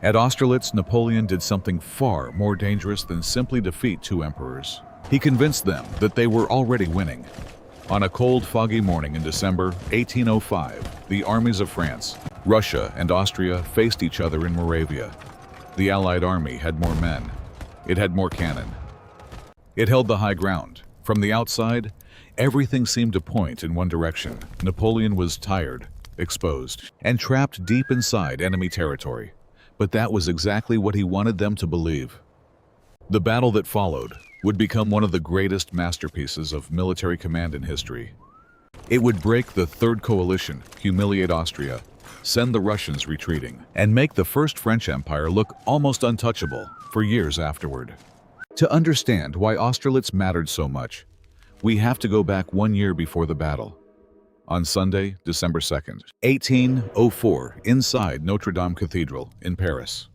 At Austerlitz, Napoleon did something far more dangerous than simply defeat two emperors. He convinced them that they were already winning. On a cold, foggy morning in December 1805, the armies of France, Russia, and Austria faced each other in Moravia. The Allied army had more men. It had more cannon. It held the high ground. From the outside, everything seemed to point in one direction. Napoleon was tired, exposed, and trapped deep inside enemy territory. But that was exactly what he wanted them to believe. The battle that followed would become one of the greatest masterpieces of military command in history. It would break the Third Coalition, humiliate Austria, send the Russians retreating, and make the First French Empire look almost untouchable for years afterward. To understand why Austerlitz mattered so much, we have to go back 1 year before the battle. On Sunday, December 2nd, 1804, inside Notre Dame Cathedral in Paris,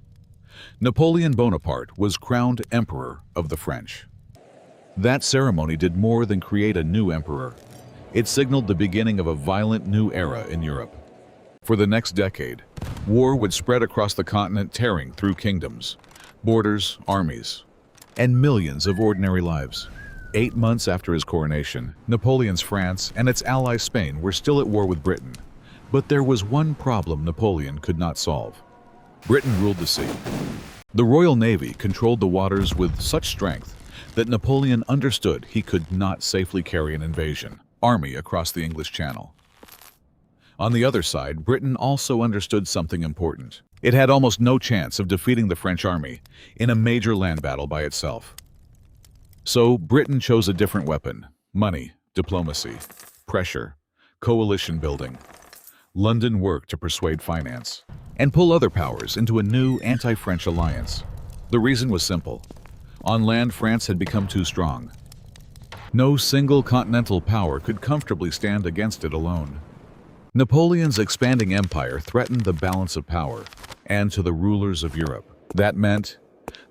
Napoleon Bonaparte was crowned Emperor of the French. That ceremony did more than create a new emperor. It signaled the beginning of a violent new era in Europe. For the next decade, war would spread across the continent, tearing through kingdoms, borders, armies, and millions of ordinary lives. 8 months after his coronation, Napoleon's France and its ally Spain were still at war with Britain. But there was one problem Napoleon could not solve. Britain ruled the sea. The Royal Navy controlled the waters with such strength that Napoleon understood he could not safely carry an invasion army across the English Channel. On the other side, Britain also understood something important. It had almost no chance of defeating the French army in a major land battle by itself. So Britain chose a different weapon: money, diplomacy, pressure, coalition building. London worked to persuade finance and pull other powers into a new anti-French alliance. The reason was simple. On land, France had become too strong. No single continental power could comfortably stand against it alone. Napoleon's expanding empire threatened the balance of power, and to the rulers of Europe, that meant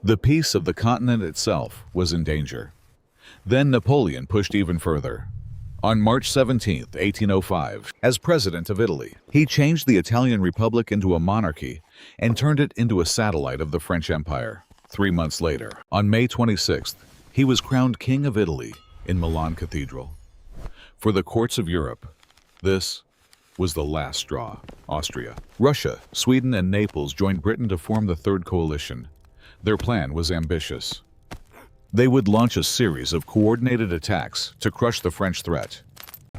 the peace of the continent itself was in danger. Then Napoleon pushed even further. On March 17, 1805, as president of Italy, he changed the Italian Republic into a monarchy and turned it into a satellite of the French Empire. 3 months later, on May 26th, he was crowned King of Italy in Milan Cathedral. For the courts of Europe, this was the last straw. Austria, Russia, Sweden, and Naples joined Britain to form the Third Coalition. Their plan was ambitious. They would launch a series of coordinated attacks to crush the French threat.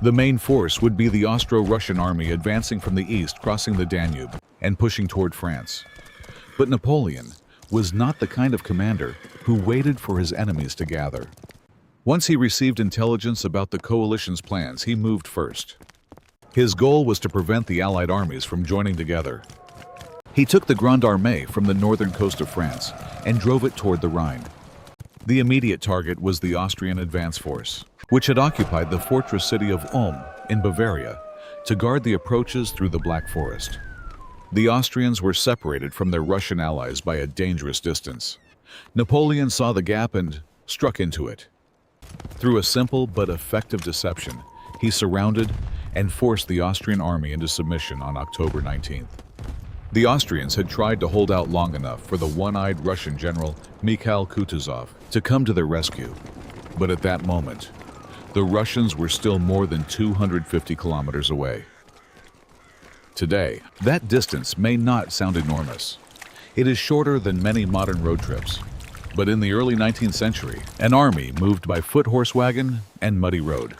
The main force would be the Austro-Russian army advancing from the east, crossing the Danube, and pushing toward France. But Napoleon was not the kind of commander who waited for his enemies to gather. Once he received intelligence about the coalition's plans, he moved first. His goal was to prevent the Allied armies from joining together. He took the Grande Armée from the northern coast of France and drove it toward the Rhine. The immediate target was the Austrian advance force, which had occupied the fortress city of Ulm in Bavaria to guard the approaches through the Black Forest. The Austrians were separated from their Russian allies by a dangerous distance. Napoleon saw the gap and struck into it. Through a simple but effective deception, he surrounded and forced the Austrian army into submission on October 19th. The Austrians had tried to hold out long enough for the one-eyed Russian general Mikhail Kutuzov to come to their rescue. But at that moment, the Russians were still more than 250 kilometers away. Today, that distance may not sound enormous. It is shorter than many modern road trips. But in the early 19th century, an army moved by foot horse wagon and muddy road.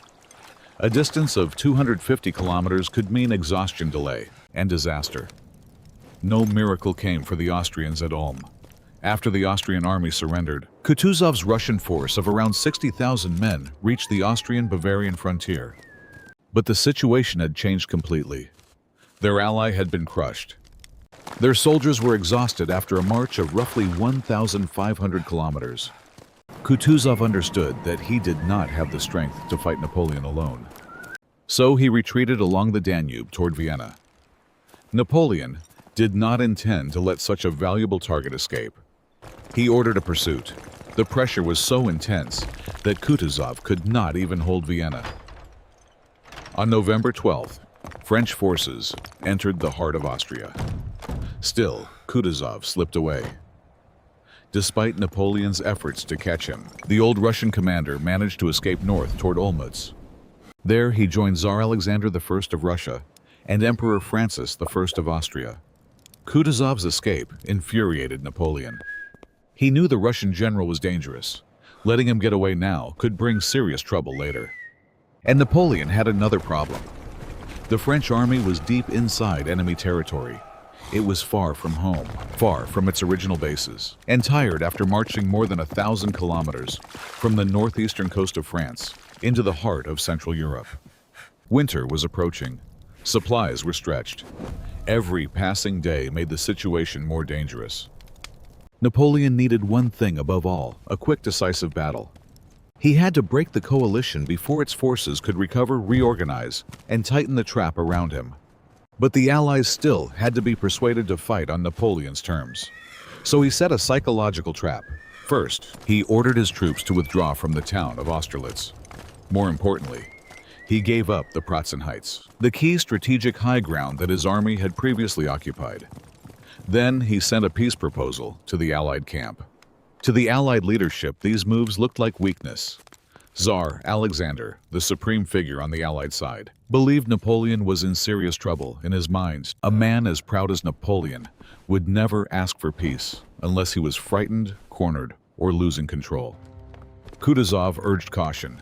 A distance of 250 kilometers could mean exhaustion, delay, and disaster. No miracle came for the Austrians at Ulm. After the Austrian army surrendered, Kutuzov's Russian force of around 60,000 men reached the Austrian-Bavarian frontier. But the situation had changed completely. Their ally had been crushed. Their soldiers were exhausted after a march of roughly 1,500 kilometers. Kutuzov understood that he did not have the strength to fight Napoleon alone. So he retreated along the Danube toward Vienna. Napoleon did not intend to let such a valuable target escape. He ordered a pursuit. The pressure was so intense that Kutuzov could not even hold Vienna. On November 12th, French forces entered the heart of Austria. Still, Kutuzov slipped away. Despite Napoleon's efforts to catch him, the old Russian commander managed to escape north toward Olmütz. There he joined Tsar Alexander I of Russia and Emperor Francis I of Austria. Kutuzov's escape infuriated Napoleon. He knew the Russian general was dangerous. Letting him get away now could bring serious trouble later. And Napoleon had another problem. The French army was deep inside enemy territory. It was far from home, far from its original bases, and tired after marching more than 1,000 kilometers from the northeastern coast of France into the heart of Central Europe. Winter was approaching. Supplies were stretched. Every passing day made the situation more dangerous. Napoleon needed one thing above all, a quick, decisive battle. He had to break the coalition before its forces could recover, reorganize, and tighten the trap around him. But the Allies still had to be persuaded to fight on Napoleon's terms. So he set a psychological trap. First, he ordered his troops to withdraw from the town of Austerlitz. More importantly, he gave up the Pratzen Heights, the key strategic high ground that his army had previously occupied. Then he sent a peace proposal to the Allied camp. To the Allied leadership, these moves looked like weakness. Tsar Alexander, the supreme figure on the Allied side, believed Napoleon was in serious trouble. In his mind, a man as proud as Napoleon would never ask for peace unless he was frightened, cornered, or losing control. Kutuzov urged caution.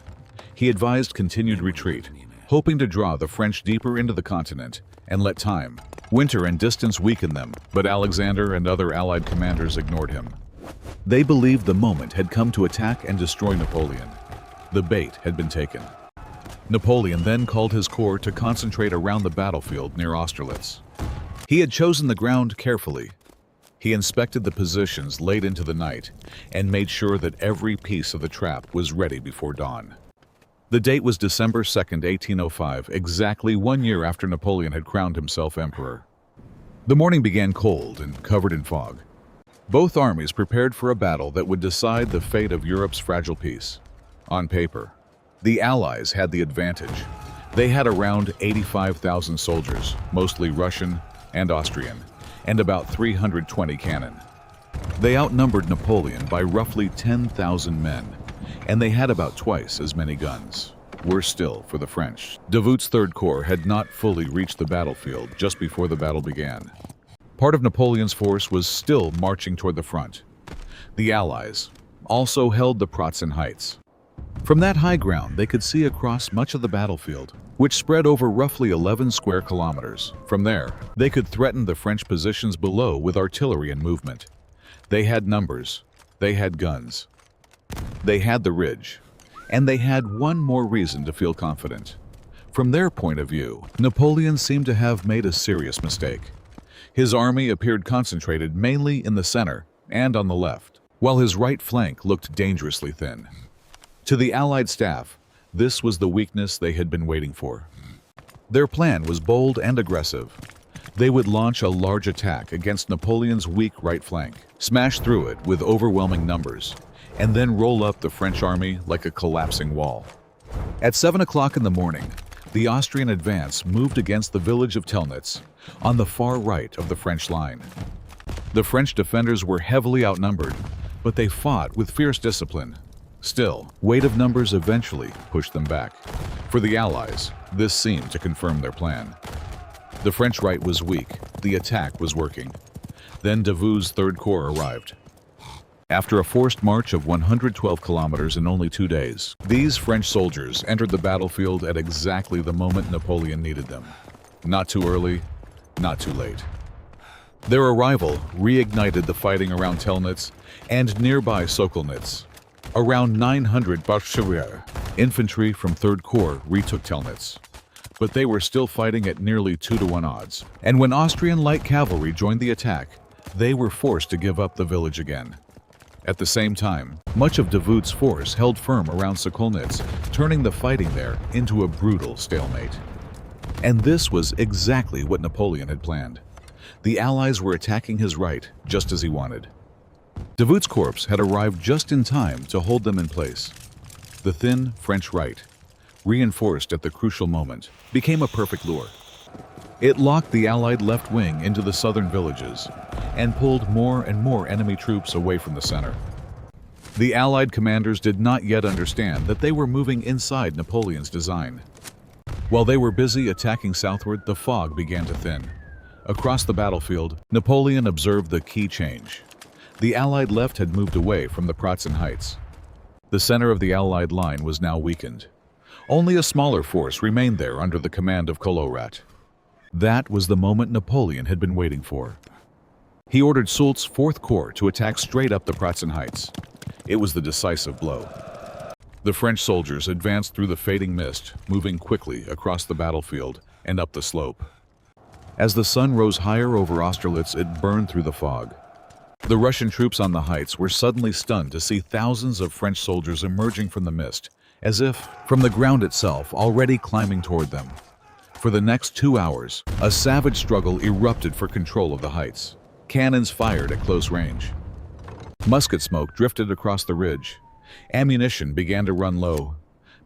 He advised continued retreat, hoping to draw the French deeper into the continent and let time, winter, and distance weaken them, but Alexander and other Allied commanders ignored him. They believed the moment had come to attack and destroy Napoleon. The bait had been taken. Napoleon then called his corps to concentrate around the battlefield near Austerlitz. He had chosen the ground carefully. He inspected the positions late into the night and made sure that every piece of the trap was ready before dawn. The date was December 2, 1805, exactly 1 year after Napoleon had crowned himself emperor. The morning began cold and covered in fog. Both armies prepared for a battle that would decide the fate of Europe's fragile peace. On paper, the Allies had the advantage. They had around 85,000 soldiers, mostly Russian and Austrian, and about 320 cannon. They outnumbered Napoleon by roughly 10,000 men, and they had about twice as many guns. Worse still for the French, Davout's Third Corps had not fully reached the battlefield just before the battle began. Part of Napoleon's force was still marching toward the front. The Allies also held the Pratzen Heights. From that high ground, they could see across much of the battlefield, which spread over roughly 11 square kilometers. From there, they could threaten the French positions below with artillery and movement. They had numbers, they had guns, they had the ridge, and they had one more reason to feel confident. From their point of view, Napoleon seemed to have made a serious mistake. His army appeared concentrated mainly in the center and on the left, while his right flank looked dangerously thin. To the Allied staff, this was the weakness they had been waiting for. Their plan was bold and aggressive. They would launch a large attack against Napoleon's weak right flank, smash through it with overwhelming numbers, and then roll up the French army like a collapsing wall. At 7 o'clock in the morning, the Austrian advance moved against the village of Telnitz, on the far right of the French line. The French defenders were heavily outnumbered, but they fought with fierce discipline. Still, weight of numbers eventually pushed them back. For the Allies, this seemed to confirm their plan. The French right was weak, the attack was working. Then Davout's Third Corps arrived. After a forced march of 112 kilometers in only 2 days, these French soldiers entered the battlefield at exactly the moment Napoleon needed them. Not too early, not too late. Their arrival reignited the fighting around Telnitz and nearby Sokolnitz. Around 900 Bolshevik infantry from Third Corps retook Telnitz, but they were still fighting at nearly 2-to-1 odds. And when Austrian light cavalry joined the attack, they were forced to give up the village again. At the same time, much of Davout's force held firm around Sokolnitz, turning the fighting there into a brutal stalemate. And this was exactly what Napoleon had planned. The Allies were attacking his right, just as he wanted. Davout's corps had arrived just in time to hold them in place. The thin French right, reinforced at the crucial moment, became a perfect lure. It locked the Allied left wing into the southern villages and pulled more and more enemy troops away from the center. The Allied commanders did not yet understand that they were moving inside Napoleon's design. While they were busy attacking southward, the fog began to thin. Across the battlefield, Napoleon observed the key change. The Allied left had moved away from the Pratzen Heights. The center of the Allied line was now weakened. Only a smaller force remained there under the command of Collorat. That was the moment Napoleon had been waiting for. He ordered Soult's 4th Corps to attack straight up the Pratzen Heights. It was the decisive blow. The French soldiers advanced through the fading mist, moving quickly across the battlefield and up the slope. As the sun rose higher over Austerlitz, it burned through the fog. The Russian troops on the heights were suddenly stunned to see thousands of French soldiers emerging from the mist, as if from the ground itself, already climbing toward them. For the next 2 hours, a savage struggle erupted for control of the heights. Cannons fired at close range. Musket smoke drifted across the ridge. Ammunition began to run low.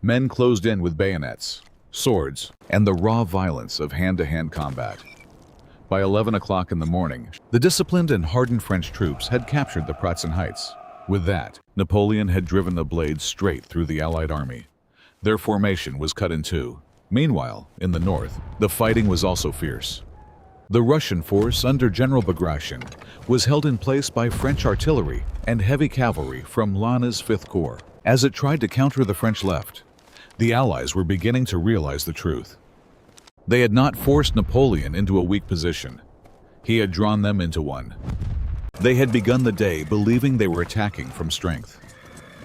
Men closed in with bayonets, swords, and the raw violence of hand-to-hand combat. By 11 o'clock in the morning, the disciplined and hardened French troops had captured the Pratzen Heights. With that, Napoleon had driven the blades straight through the Allied army. Their formation was cut in two. Meanwhile, in the north, the fighting was also fierce. The Russian force under General Bagration was held in place by French artillery and heavy cavalry from Lannes's 5th Corps. As it tried to counter the French left, the Allies were beginning to realize the truth. They had not forced Napoleon into a weak position. He had drawn them into one. They had begun the day believing they were attacking from strength.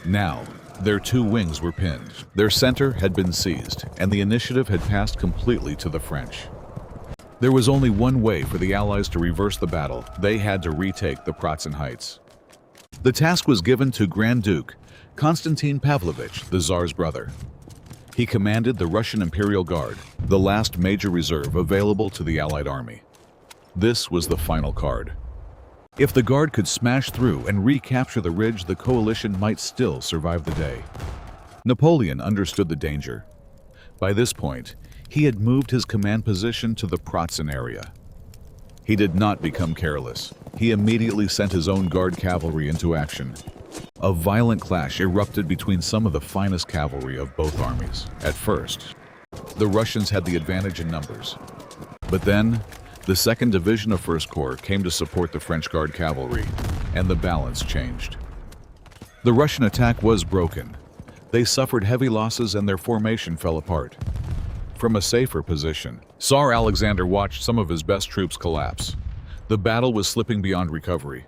Now, their two wings were pinned. Their center had been seized, and the initiative had passed completely to the French. There was only one way for the Allies to reverse the battle. They had to retake the Pratzen Heights. The task was given to Grand Duke Konstantin Pavlovich, the Tsar's brother. He commanded the Russian Imperial Guard, the last major reserve available to the Allied army. This was the final card. If the Guard could smash through and recapture the ridge, the coalition might still survive the day. Napoleon understood the danger. By this point, he had moved his command position to the Pratzen area. He did not become careless. He immediately sent his own Guard cavalry into action. A violent clash erupted between some of the finest cavalry of both armies. At first, the Russians had the advantage in numbers. But then, the 2nd Division of 1st Corps came to support the French Guard cavalry, and the balance changed. The Russian attack was broken. They suffered heavy losses and their formation fell apart. From a safer position, Tsar Alexander watched some of his best troops collapse. The battle was slipping beyond recovery.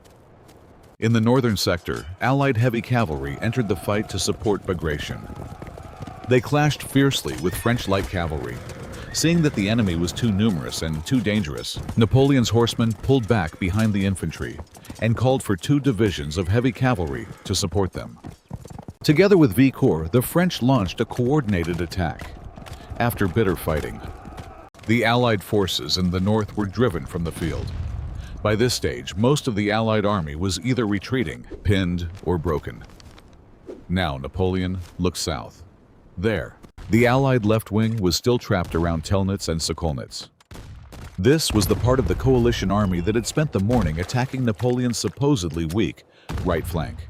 In the northern sector, Allied heavy cavalry entered the fight to support Bagration. They clashed fiercely with French light cavalry. Seeing that the enemy was too numerous and too dangerous, Napoleon's horsemen pulled back behind the infantry and called for 2 divisions of heavy cavalry to support them. Together with V Corps, the French launched a coordinated attack. After bitter fighting, the Allied forces in the north were driven from the field. By this stage, most of the Allied army was either retreating, pinned, or broken. Now Napoleon looked south. There, the Allied left wing was still trapped around Telnitz and Sokolnitz. This was the part of the coalition army that had spent the morning attacking Napoleon's supposedly weak right flank.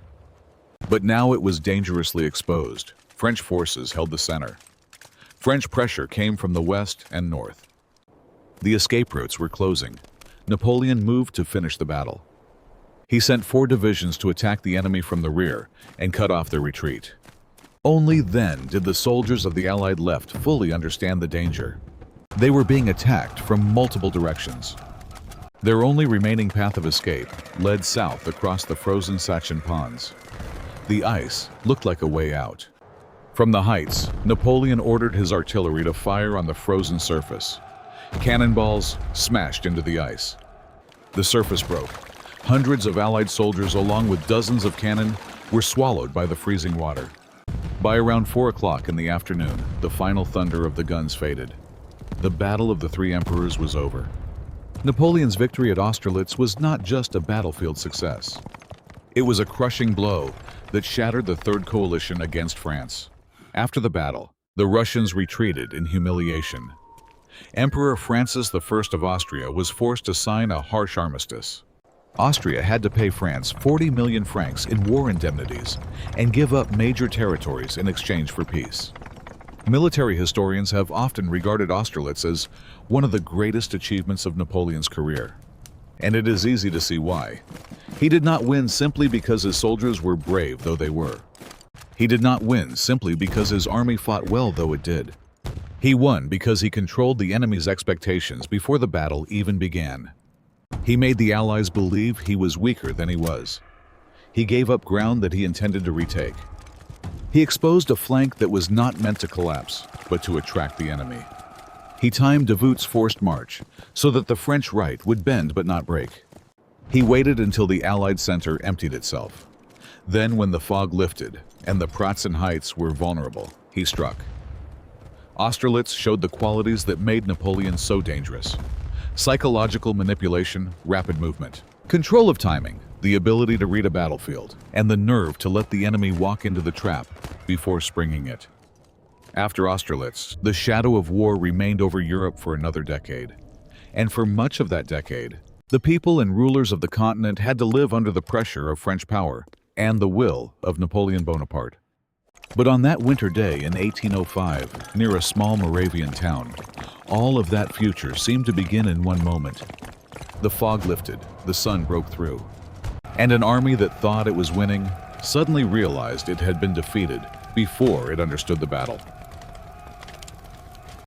But now it was dangerously exposed. French forces held the center. French pressure came from the west and north. The escape routes were closing. Napoleon moved to finish the battle. He sent 4 divisions to attack the enemy from the rear and cut off their retreat. Only then did the soldiers of the Allied left fully understand the danger. They were being attacked from multiple directions. Their only remaining path of escape led south across the frozen Sachin ponds. The ice looked like a way out. From the heights, Napoleon ordered his artillery to fire on the frozen surface. Cannonballs smashed into the ice. The surface broke. Hundreds of Allied soldiers, along with dozens of cannon, were swallowed by the freezing water. By around 4 o'clock in the afternoon, the final thunder of the guns faded. The Battle of the Three Emperors was over. Napoleon's victory at Austerlitz was not just a battlefield success. It was a crushing blow that shattered the Third Coalition against France. After the battle, the Russians retreated in humiliation. Emperor Francis I of Austria was forced to sign a harsh armistice. Austria had to pay France 40 million francs in war indemnities and give up major territories in exchange for peace. Military historians have often regarded Austerlitz as one of the greatest achievements of Napoleon's career. And it is easy to see why. He did not win simply because his soldiers were brave, though they were. He did not win simply because his army fought well, though it did. He won because he controlled the enemy's expectations before the battle even began. He made the Allies believe he was weaker than he was. He gave up ground that he intended to retake. He exposed a flank that was not meant to collapse, but to attract the enemy. He timed Davout's forced march so that the French right would bend but not break. He waited until the Allied center emptied itself. Then, when the fog lifted and the Pratzen Heights were vulnerable, he struck. Austerlitz showed the qualities that made Napoleon so dangerous: psychological manipulation, rapid movement, control of timing, the ability to read a battlefield, and the nerve to let the enemy walk into the trap before springing it. After Austerlitz, the shadow of war remained over Europe for another decade. And for much of that decade, the people and rulers of the continent had to live under the pressure of French power and the will of Napoleon Bonaparte. But on that winter day in 1805, near a small Moravian town, all of that future seemed to begin in one moment. The fog lifted, the sun broke through, and an army that thought it was winning suddenly realized it had been defeated before it understood the battle.